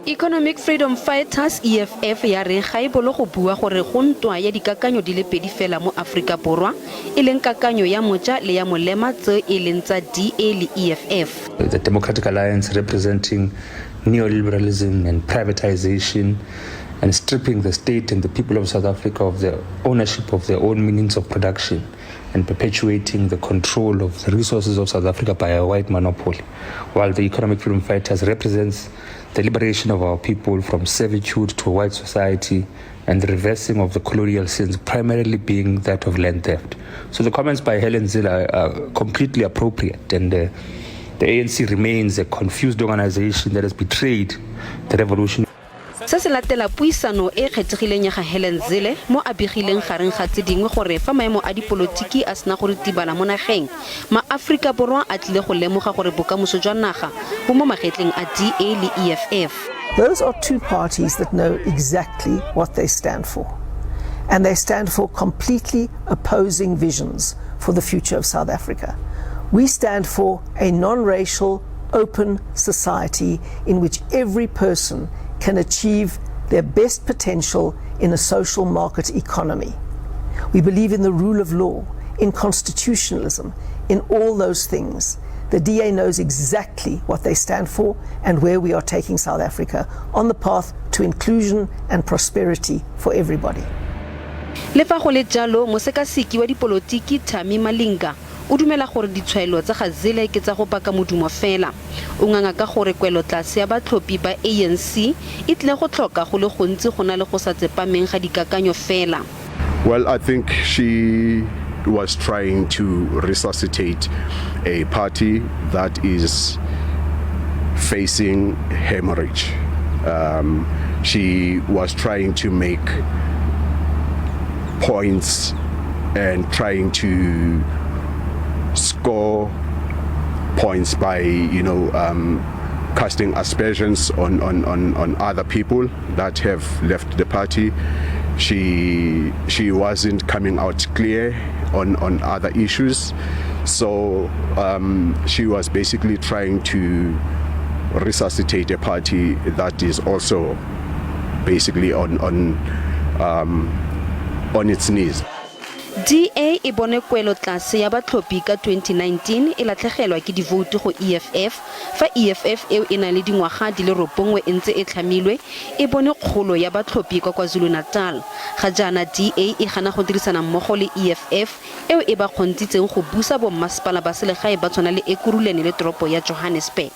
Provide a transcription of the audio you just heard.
Economic Freedom Fighters EFF ya re ga e bolo go bua gore go ntwa ya dikakanyo di le pedi fela mo Aforika Borwa e leng kakanyo ya moja le ya molema tse e leng tsa DA le EFF. The Democratic Alliance representing neoliberalism and privatization and stripping the state and the people of South Africa of their ownership of their own means of production and perpetuating the control of the resources of South Africa by a white monopoly, while the Economic Freedom Fighters represents the liberation of our people from servitude to a white society and the reversing of the colonial sins, primarily being that of land theft. So the comments by Helen Zille are completely appropriate, and the ANC remains a confused organization that has betrayed the revolution. Se se latela puisano e kgethegileng ya Helen Zille mo a begileng gareng ga tse dingwe gore fa maemo a dipolotiki a sena gore tibala mo nageng ma Aforika Borwa a tlile go lemoga gore bokamoso jwa naga bo mo magetleng a DA le EFF. Those are two parties that know exactly what they stand for, and they stand for completely opposing visions for the future of South Africa. We stand for a non-racial, open society in which every person can achieve their best potential in a social market economy. We believe in the rule of law, in constitutionalism, in all those things. The DA knows exactly what they stand for and where we are taking South Africa on the path to inclusion and prosperity for everybody. Le fa go le jalo mosekasiki wa dipolotiki Thami Malinga o dumela gore ditshwaelo tsa ga Zille ke tsa go baka modumo fela o nganga ka gore kwelo tlase ya batlhopi ba ANC e tle go tlhoka go le gontsi go na le go sa tsepameng ga dikakanyo fela. Well, I think she was trying to resuscitate a party that is facing hemorrhage. She was trying to make points and trying to score points by casting aspersions on other people that have left the party. She wasn't coming out clear on other issues, so she was basically trying to resuscitate a party that is also basically on its knees. DA e bone kwelo tlase ya batlhopi ka 2019 e latlhegelwa ke divoutu go EFF fa EFF eo e na le dingwaga di le 9 e ntse e tlhamilwe e bone kgolo ya batlhopi kwa KwaZulu-Natal. Ga jaana DA e gana go dirisana mmogo le EFF eo e ba kgontitseng go busa bommasepala ba selegae ba tshwana le Ekurhuleni le toropo ya Johannesburg.